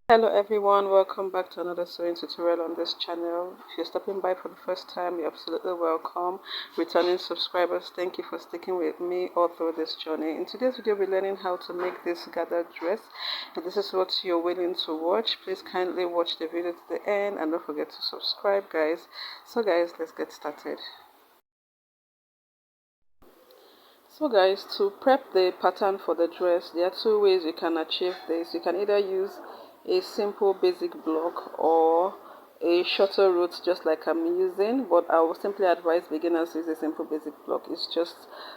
Hello everyone, welcome back to another sewing tutorial on this channel. If you're stopping by for the first time, you're absolutely welcome. Returning subscribers, thank you for sticking with me all through this journey. In today's video, we're learning how to make this gathered dress. If this is what you're willing to watch, please kindly watch the video to the end and don't forget to subscribe, guys. So guys, let's get started. So guys, to prep the pattern for the dress, there are two ways you can achieve this. You can either use a simple basic block or a shorter route just like I'm using, but I will simply advise beginners to use a simple basic block. It's just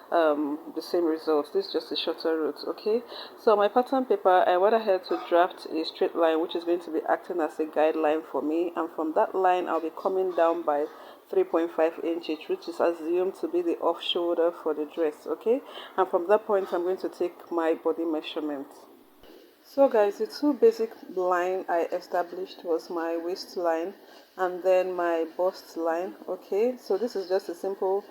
the same result. This is just a shorter route. Okay, so my pattern paper, I went ahead to draft a straight line which is going to be acting as a guideline for me, and from that line I'll be coming down by 3.5 inches, which is assumed to be the off shoulder for the dress. Okay, and from that point I'm going to take my body measurement. So guys, the two basic line I established was my waistline and then my bust line. Okay, so this is just a simple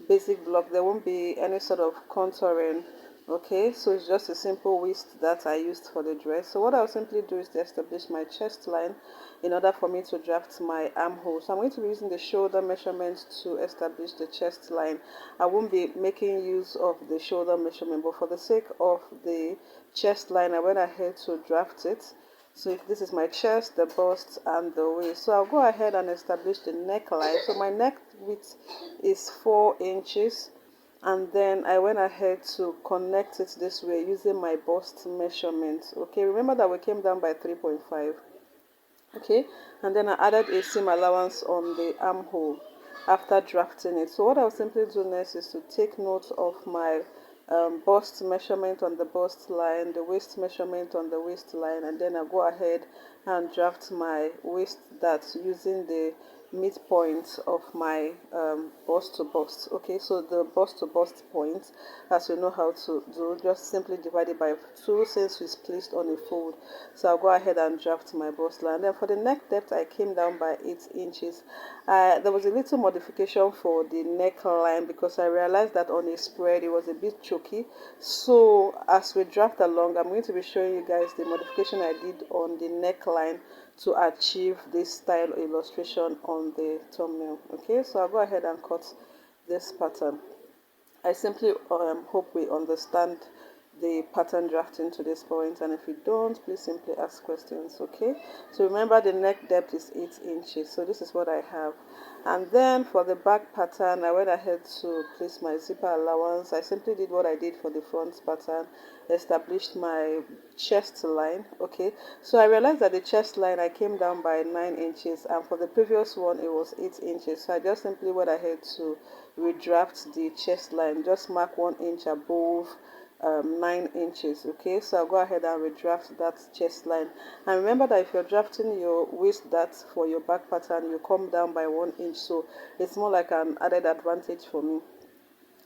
basic block. There won't be any sort of contouring. Okay, so it's just a simple waist that I used for the dress. So what I'll simply do is to establish my chest line in order for me to draft my armhole. So I'm going to be using the shoulder measurement to establish the chest line. I won't be making use of the shoulder measurement, but for the sake of the chest line, I went ahead to draft it. So if this is my chest, the bust, and the waist. So I'll go ahead and establish the neckline. So my neck width is 4 inches, and then I went ahead to connect it this way using my bust measurement. Okay, remember that we came down by 3.5. Okay, and then I added a seam allowance on the armhole after drafting it. So what I'll simply do next is to take note of my bust measurement on the bust line, the waist measurement on the waistline, and then I'll go ahead and draft my waist dart using the midpoint of my bust to bust. Okay, so the bust to bust point, as we know how to do, just simply divide it by 2 since it's placed on a fold. So I'll go ahead and draft my bust line. Then for the neck depth, I came down by 8 inches. There was a little modification for the neckline because I realized that on a spread it was a bit choky. So as we draft along, I'm going to be showing you guys the modification I did on the neckline to achieve this style illustration on the thumbnail. Okay, so I'll go ahead and cut this pattern. I simply hope we understand the pattern drafting to this point, and if you don't, please simply ask questions. Okay, so remember the neck depth is 8 inches, so this is what I have. And then for the back pattern, I went ahead to place my zipper allowance. I simply did what I did for the front pattern, established my chest line. Okay, so I realized that the chest line I came down by 9 inches, and for the previous one it was 8 inches, so I just simply went ahead to redraft the chest line, just mark 1 inch above 9 inches. Okay, so I'll go ahead and redraft that chest line. And remember that if you're drafting your waist dart for your back pattern, you come down by 1 inch, so it's more like an added advantage for me.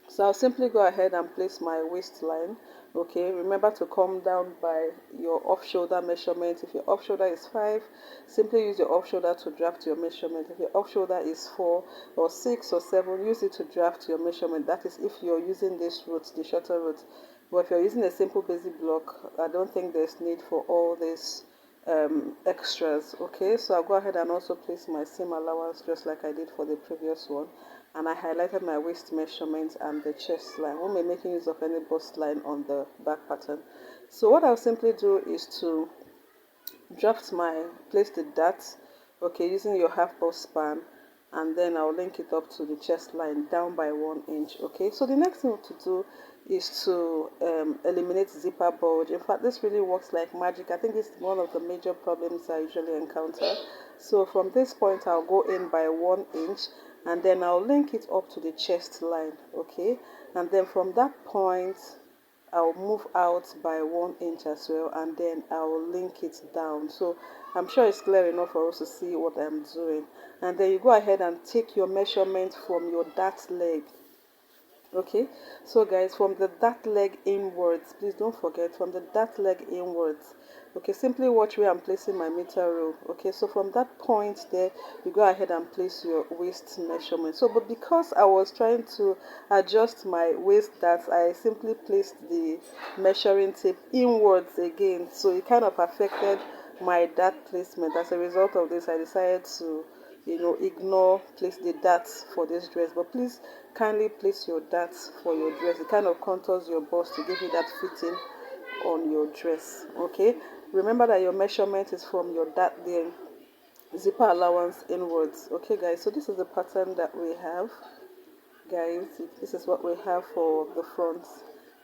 So I'll simply go ahead and place my waistline. Okay, remember to come down by your off shoulder measurement. If your off shoulder is 5, simply use your off shoulder to draft your measurement. If your off shoulder is 4 or 6 or 7, use it to draft your measurement. That is if you're using this route, the shorter route. But if you're using a simple basic block, I don't think there's need for all this extras. Okay, so I'll go ahead and also place my seam allowance just like I did for the previous one, and I highlighted my waist measurement and the chest line. Won't be making use of any bust line on the back pattern. So what I'll simply do is to place the dart, okay, using your half bust span, and then I'll link it up to the chest line down by 1 inch. Okay, so the next thing to do is to eliminate zipper bulge. In fact, this really works like magic. I think it's one of the major problems I usually encounter. So from this point I'll go in by 1 inch, and then I'll link it up to the chest line. Okay, and then from that point I'll move out by 1 inch as well, and then I'll link it down. So I'm sure it's clear enough for us to see what I'm doing. And then you go ahead and take your measurement from your dart leg. Okay, so guys, from the dart leg inwards, please don't forget, from the dart leg inwards. Okay, simply watch where I'm placing my meter rule. Okay, so from that point there, you go ahead and place your waist measurement. So but because I was trying to adjust my waist dart, I simply placed the measuring tape inwards again, so it kind of affected my dart placement. As a result of this, I decided to, ignore place the darts for this dress. But please kindly place your darts for your dress. It kind of contours your bust to give you that fitting on your dress. Okay, remember that your measurement is from your dart, the zipper allowance inwards. Okay guys, so this is the pattern that we have, guys. This is what we have for the front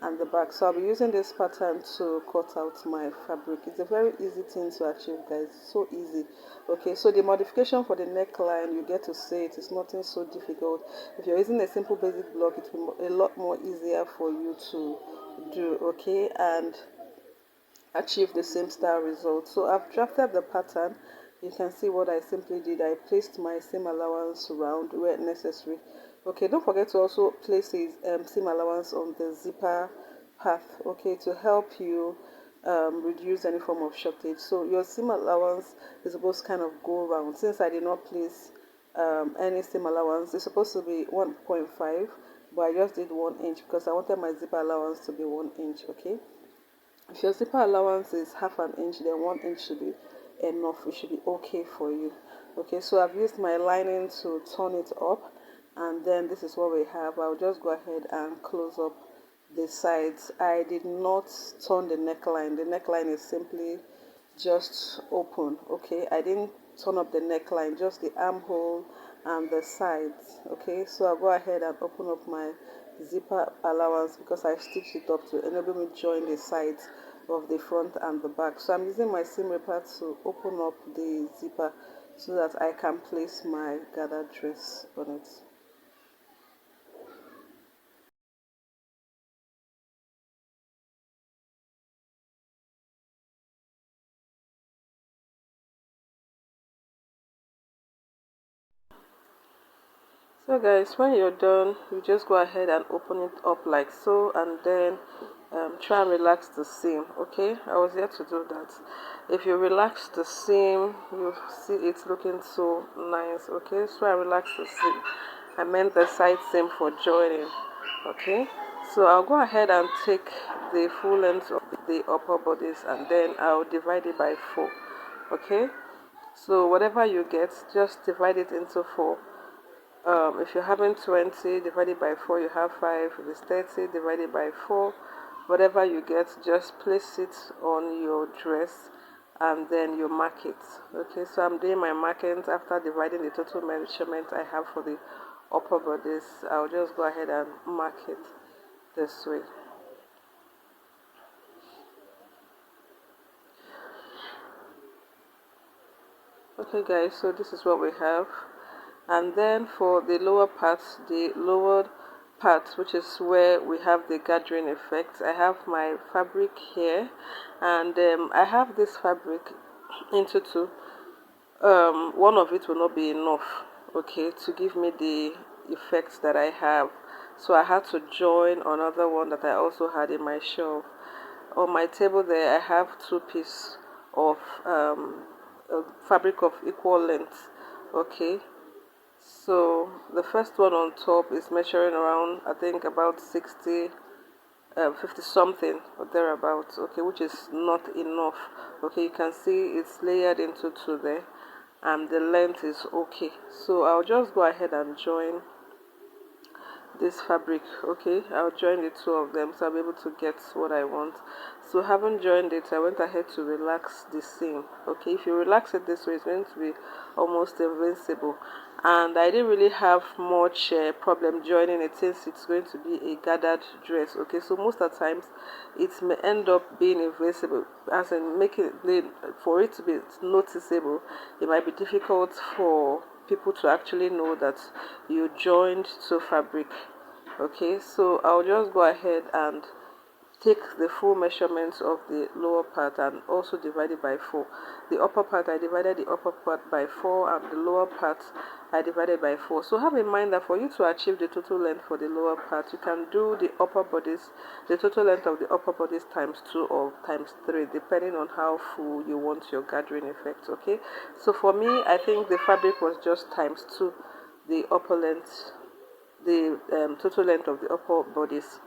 and the back. So I'll be using this pattern to cut out my fabric. It's a very easy thing to achieve, guys. So easy. Okay, so the modification for the neckline, you get to see it. It's nothing so difficult. If you're using a simple basic block, it will be a lot more easier for you to do. Okay, and achieve the same style result. So I've drafted the pattern. You can see what I simply did. I placed my seam allowance round where necessary. Okay, don't forget to also place a seam allowance on the zipper path, okay, to help you reduce any form of shortage. So your seam allowance is supposed to kind of go round. Since I did not place any seam allowance, it's supposed to be 1.5, but I just did 1 inch because I wanted my zipper allowance to be 1 inch. Okay, if your zipper allowance is half an inch, then 1 inch should be enough. It should be okay for you. Okay, so I've used my lining to turn it up, and then this is what we have. I'll just go ahead and close up the sides. I did not turn the neckline. The neckline is simply just open. Okay, I didn't turn up the neckline, just the armhole and the sides. Okay, so I'll go ahead and open up my zipper allowance because I stitched it up to enable me to join the sides of the front and the back. So I'm using my seam ripper to open up the zipper so that I can place my gathered dress on it. So guys, when you're done, you just go ahead and open it up like so, and then try and relax the seam. Okay, I was here to do that. If you relax the seam, you see it's looking so nice. Okay, so I relax the seam. I meant the side seam for joining. Okay, so I'll go ahead and take the full length of the upper bodice, and then I'll divide it by 4. Okay, so whatever you get, just divide it into 4. If you're having 20 divided by 4, you have 5. If it's 30 divided by 4, whatever you get, just place it on your dress and then you mark it. Okay, so I'm doing my markings after dividing the total measurement I have for the upper bodice. I'll just go ahead and mark it this way. Okay guys, so this is what we have. And then for the lower part, the lowered part, which is where we have the gathering effect, I have my fabric here, and I have this fabric into 2. One of it will not be enough, okay, to give me the effect that I have, so I had to join another one that I also had in my shelf. On my table there, I have 2 pieces of fabric of equal length. Okay, so the first one on top is measuring around, I think, about 60, 50 something or thereabouts. Okay, which is not enough. Okay, you can see it's layered into 2 there, and the length is okay. So I'll just go ahead and join this fabric. Okay, I'll join the 2 of them so I'll be able to get what I want. So having joined it, I went ahead to relax the seam. Okay, if you relax it this way, it's going to be almost invincible, and I didn't really have much problem joining it since it's going to be a gathered dress. Okay, so most of the times it may end up being invincible, as in making it, for it to be noticeable, it might be difficult for people to actually know that you joined 2 fabric. Okay, so I'll just go ahead and take the full measurements of the lower part and also divide it by 4. The upper part, I divided the upper part by 4, and the lower part I divided by 4. So have in mind that for you to achieve the total length for the lower part, you can do the upper bodice, the total length of the upper bodice times 2 or times 3, depending on how full you want your gathering effect. Okay, so for me, I think the fabric was just times 2 the upper length, the total length of the upper bodice.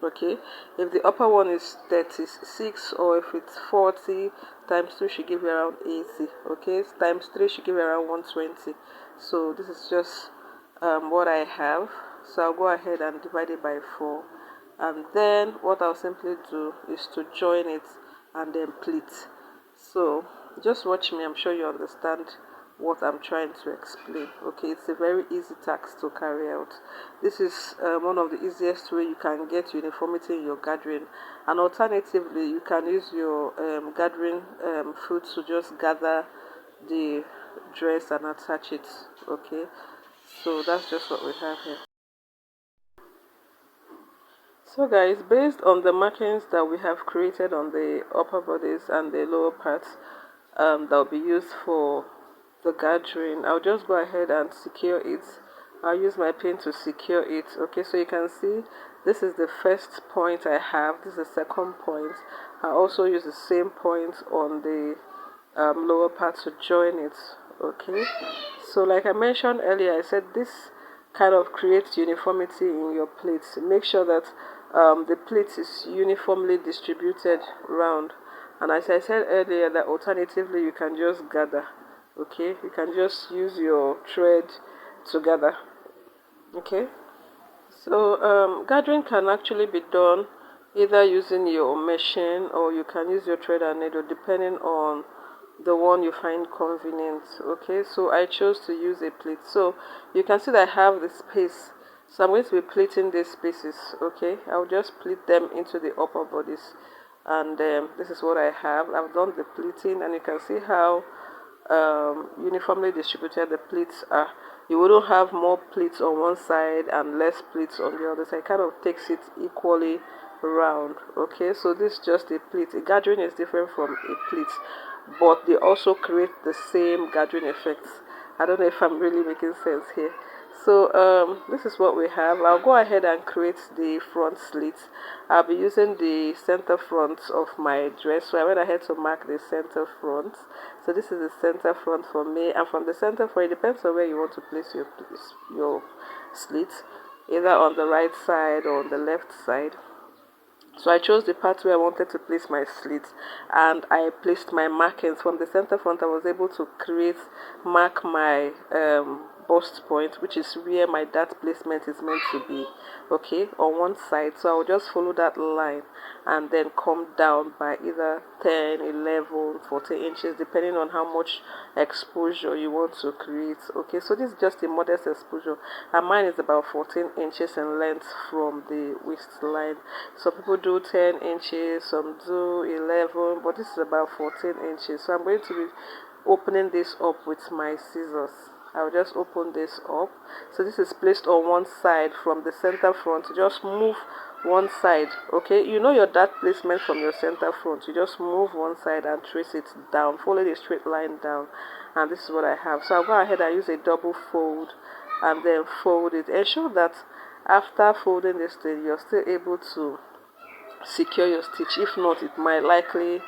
Okay, if the upper one is 36, or if it's 40, times 2 should give you around 80. Okay, times 3 should give you around 120. So this is just what I have. So I'll go ahead and divide it by 4, and then what I'll simply do is to join it and then pleat. So just watch me, I'm sure you understand what I'm trying to explain. Okay, it's a very easy task to carry out. This is one of the easiest way you can get uniformity in your gathering, and alternatively you can use your gathering foot to just gather the dress and attach it. Okay, so that's just what we have here. So guys, based on the markings that we have created on the upper bodies and the lower parts that will be used for the gathering, I'll just go ahead and secure it. I'll use my pin to secure it. Okay, so you can see this is the first point I have, this is the second point. I also use the same point on the lower part to join it. Okay, so like I mentioned earlier, I said this kind of creates uniformity in your plates. Make sure that the plate is uniformly distributed round, and as I said earlier, that alternatively you can just gather. Okay, you can just use your thread together. Okay, so gathering can actually be done either using your machine, or you can use your thread and needle depending on the one you find convenient. Okay, so I chose to use a plate. So you can see that I have the space, so I'm going to be pleating these spaces. Okay, I'll just pleat them into the upper bodies, and this is what I have. I've done the pleating, and you can see how uniformly distributed the pleats are. You wouldn't have more pleats on one side and less pleats on the other side. It kind of takes it equally round. Okay, so this is just a pleat. A gathering is different from a pleat, but they also create the same gathering effects. I don't know if I'm really making sense here. So this is what we have. I'll go ahead and create the front slit. I'll be using the center front of my dress, so I went ahead to mark the center front. So this is the center front for me, and from the center front, it depends on where you want to place your slit, either on the right side or on the left side. So I chose the part where I wanted to place my slit, and I placed my markings. From the center front, I was able to mark my bust point, which is where my dart placement is meant to be. Okay, on one side. So I'll just follow that line and then come down by either 10, 11, 14 inches, depending on how much exposure you want to create. Okay, so this is just a modest exposure, and mine is about 14 inches in length from the waistline. Some people do 10 inches, some do 11, but this is about 14 inches. So I'm going to be opening this up with my scissors. I'll just open this up. So this is placed on one side from the center front. Just move one side. Okay, you know your dart placement from your center front. You just move one side and trace it down. Follow the straight line down, and this is what I have. So I'll go ahead and use a double fold and then fold it. Ensure that after folding this thing, you're still able to secure your stitch. If not, it might likely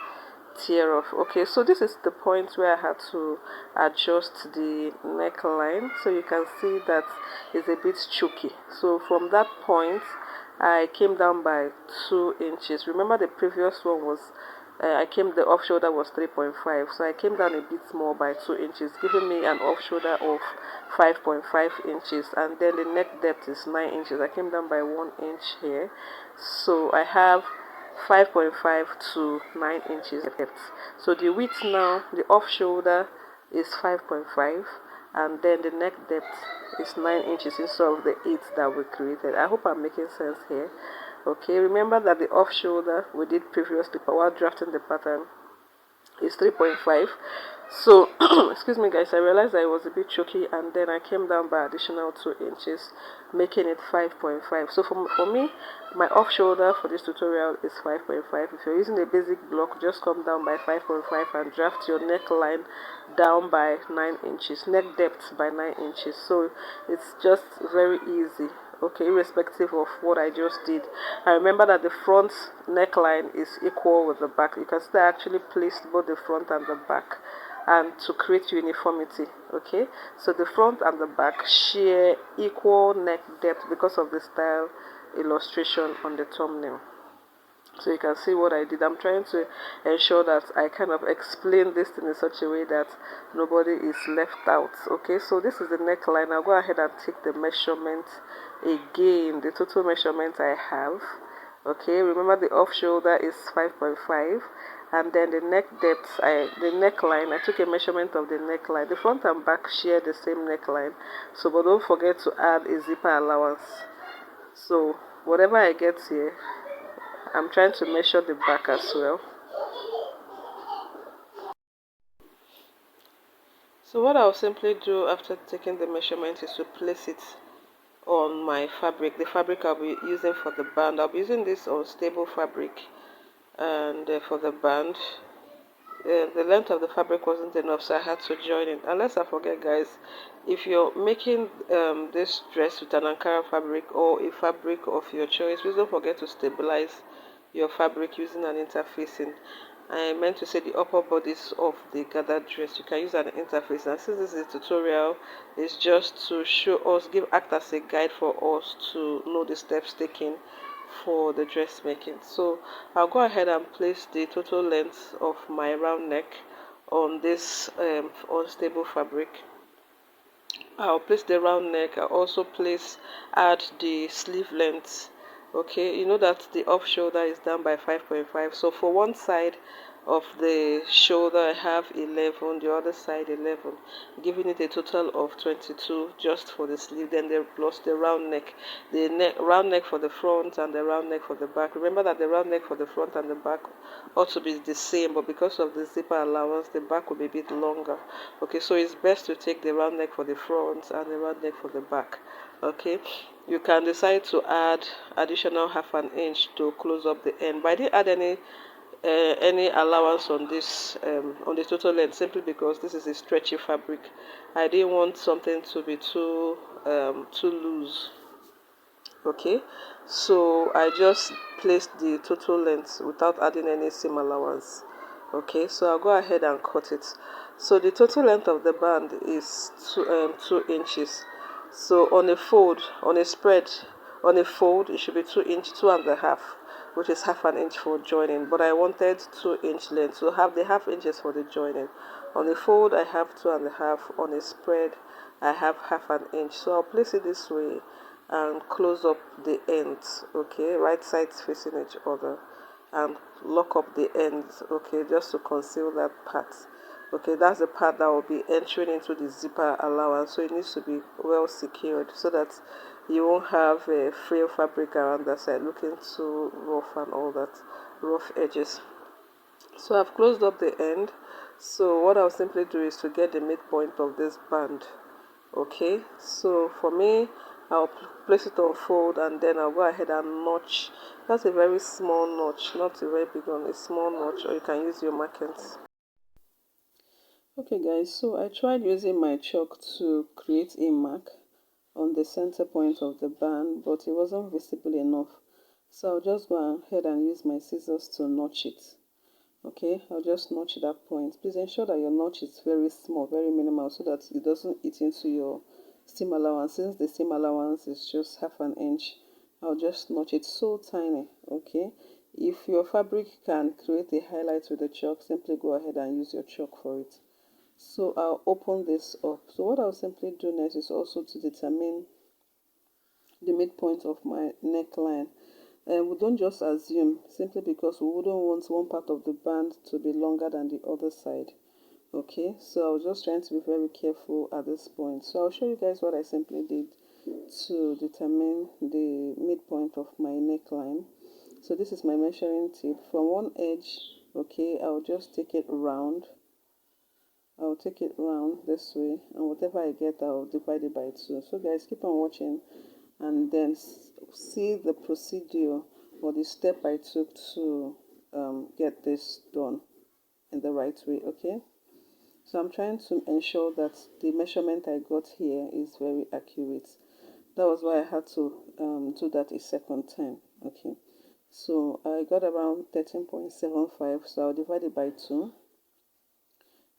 tear off. Okay, so this is the point where I had to adjust the neckline. So you can see that it's a bit chunky. So from that point, I came down by 2 inches. Remember the previous one was the off shoulder was 3.5, so I came down a bit more by 2 inches, giving me an off shoulder of 5.5 inches, and then the neck depth is 9 inches. I came down by 1 inch here, so I have 5.5 to 9 inches depth. So the width now, the off shoulder is 5.5, and then the neck depth is 9 inches instead of the 8 that we created. I hope I'm making sense here. Okay, remember that the off shoulder we did previously while drafting the pattern is 3.5. So excuse me guys, I realized I was a bit choky, and then I came down by additional 2 inches, making it 5.5. So for me, my off shoulder for this tutorial is 5.5. If you're using a basic block, just come down by 5.5 and draft your neckline down by 9 inches, neck depth by 9 inches. So it's just very easy. Okay, irrespective of what I just did. I remember that the front neckline is equal with the back. You can see I actually placed both the front and the back, and to create uniformity. Okay, so the front and the back share equal neck depth because of the style illustration on the thumbnail. So you can see what I did. I'm trying to ensure that I kind of explain this thing in such a way that nobody is left out. Okay, so this is the neckline. I'll go ahead and take the measurement again, the total measurement I have. Okay, remember the off shoulder is 5.5, and then the neck depth, the neckline, I took a measurement of the neckline. The front and back share the same neckline, so but don't forget to add a zipper allowance. So whatever I get here, I'm trying to measure the back as well. So what I'll simply do after taking the measurement is to place it on my fabric, the fabric I'll be using for the band. I'll be using this unstable fabric, and for the band, the length of the fabric wasn't enough, so I had to join it. Unless I forget, guys, if you're making this dress with an Ankara fabric or a fabric of your choice, please don't forget to stabilize your fabric using an interfacing. I meant to say the upper bodies of the gathered dress, you can use an interface. And since this is a tutorial, it's just to show us, act as a guide for us to know the steps taken for the dressmaking. So I'll go ahead and place the total length of my round neck on this unstable fabric. I'll place the round neck. I'll also add the sleeve length. Okay, you know that the off shoulder is down by 5.5, so for one side of the shoulder I have 11, the other side 11, giving it a total of 22 just for the sleeve. Then there plus the round neck, round neck for the front and the round neck for the back. Remember that the round neck for the front and the back ought to be the same, but because of the zipper allowance, the back will be a bit longer. Okay, so it's best to take the round neck for the front and the round neck for the back. Okay, you can decide to add additional half an inch to close up the end, but I didn't add any allowance on this on the total length, simply because this is a stretchy fabric. I didn't want something to be too loose. Okay, so I just placed the total length without adding any seam allowance. Okay, so I'll go ahead and cut it. So the total length of the band is 2 inches. So on a fold, on a spread, on a fold, it should be 2 inch, 2.5, which is half an inch for joining. But I wanted 2-inch length, so have the half inches for the joining. On a fold, I have 2.5. On a spread, I have half an inch. So I'll place it this way and close up the ends. Okay, right sides facing each other, and lock up the ends. Okay, just to conceal that part. Okay, that's the part that will be entering into the zipper allowance, so it needs to be well secured so that you won't have a frail fabric around that side looking too rough and all that, rough edges. So I've closed up the end. So what I'll simply do is to get the midpoint of this band. Okay, so for me, I'll place it on fold, and then I'll go ahead and notch. That's a very small notch, not a very big one, a small notch, or you can use your markings. Okay guys, so I tried using my chalk to create a mark on the center point of the band, but it wasn't visible enough. So I'll just go ahead and use my scissors to notch it. Okay, I'll just notch that point. Please ensure that your notch is very small, very minimal, so that it doesn't eat into your seam allowance. Since the seam allowance is just half an inch, I'll just notch it so tiny. Okay, if your fabric can create a highlight with the chalk, simply go ahead and use your chalk for it. So I'll open this up. So what I'll simply do next is also to determine the midpoint of my neckline. And we don't just assume, simply because we wouldn't want one part of the band to be longer than the other side. Okay, so I was just trying to be very careful at this point. So I'll show you guys what I simply did to determine the midpoint of my neckline. So this is my measuring tape. From one edge, okay, I'll just take it round. I'll take it round this way, and whatever I get, I'll divide it by 2. So guys, keep on watching and then see the procedure or the step I took to get this done in the right way. Okay, so I'm trying to ensure that the measurement I got here is very accurate. That was why I had to do that a second time. Okay, so I got around 13.75, so I'll divide it by 2.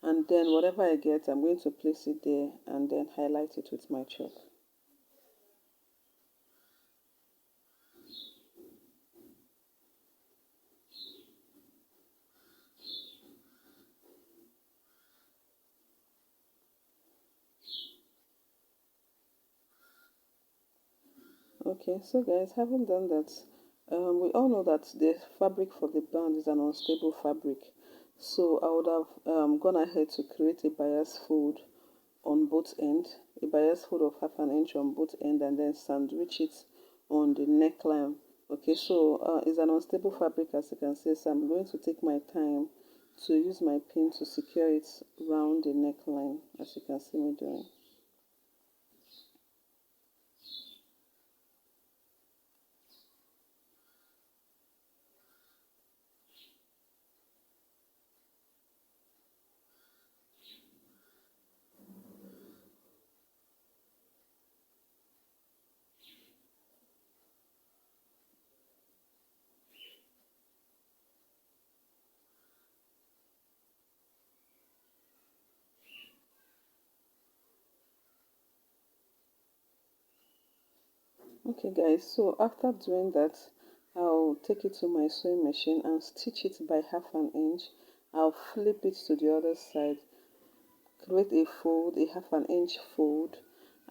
And then whatever I get, I'm going to place it there and then highlight it with my chalk. Okay, so guys, having done that, we all know that the fabric for the band is an unstable fabric. So I would have gone ahead to create a bias fold on both ends, a bias fold of 1/2 inch on both ends, and then sandwich it on the neckline. Okay, so it's an unstable fabric, as you can see, so I'm going to take my time to use my pin to secure it around the neckline, as you can see me doing. Okay guys, so after doing that, I'll take it to my sewing machine and stitch it by 1/2 inch. I'll flip it to the other side, create a fold, a 1/2 inch fold,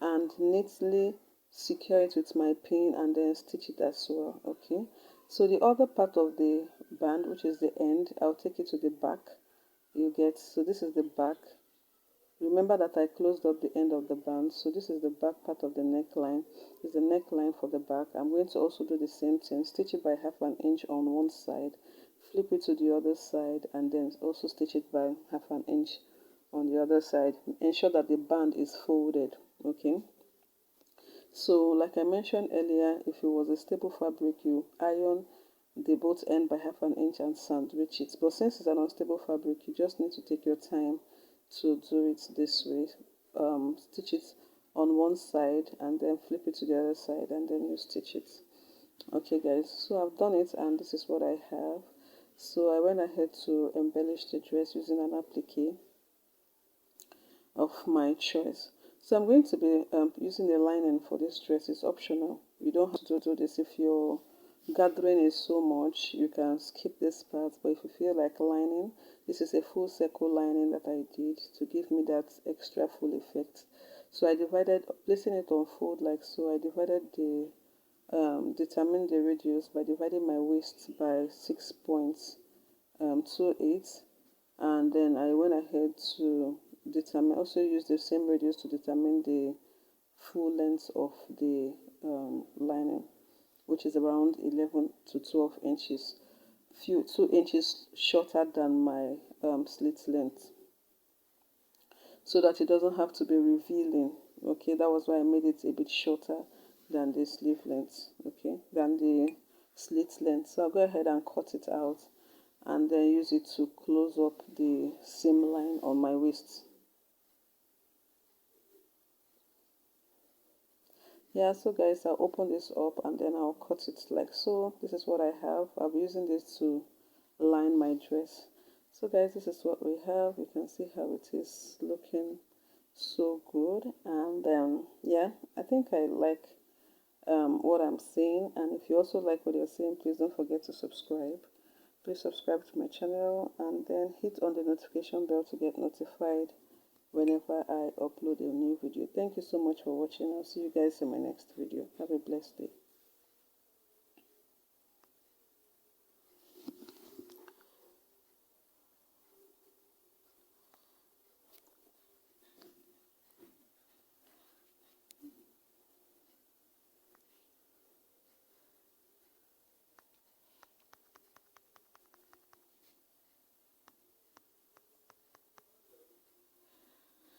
and neatly secure it with my pin and then stitch it as well. Okay, so the other part of the band, which is the end, I'll take it to the back. You get, so this is the back. Remember that I closed up the end of the band, so this is the back part of the neckline. Is the neckline for the back. I'm going to also do the same thing, stitch it by 1/2 inch on one side, flip it to the other side, and then also stitch it by 1/2 inch on the other side. Ensure that the band is folded. Okay, so like I mentioned earlier, if it was a stable fabric, you iron the both end by 1/2 inch and sandwich it, but since it's an unstable fabric, you just need to take your time to do it this way. Stitch it on one side and then flip it to the other side, and then you stitch it. Okay guys, so I've done it and this is what I have. So I went ahead to embellish the dress using an applique of my choice. So I'm going to be using the lining for this dress. It's optional. You don't have to do this. If your gathering is so much, you can skip this part, but if you feel like lining, this is a full circle lining that I did to give me that extra full effect. So I divided, placing it on fold like so, I divided the determined the radius by dividing my waist by 6.28, and then I went ahead to determine, also use the same radius to determine the full length of the lining, which is around 11 to 12 inches, 2 inches shorter than my slit length, so that it doesn't have to be revealing. Okay, that was why I made it a bit shorter than the sleeve length, okay, than the slit length. So I'll go ahead and cut it out and then use it to close up the seam line on my waist. Yeah, so guys, I'll open this up and then I'll cut it like so. This is what I have. I'll be using this to line my dress. So guys, this is what we have. You can see how it is looking so good. And yeah, I think I like what I'm seeing. And if you also like what you're seeing, please don't forget to subscribe. Please subscribe to my channel and then hit on the notification bell to get notified whenever I upload a new video. Thank you so much for watching. I'll see you guys in my next video. Have a blessed day.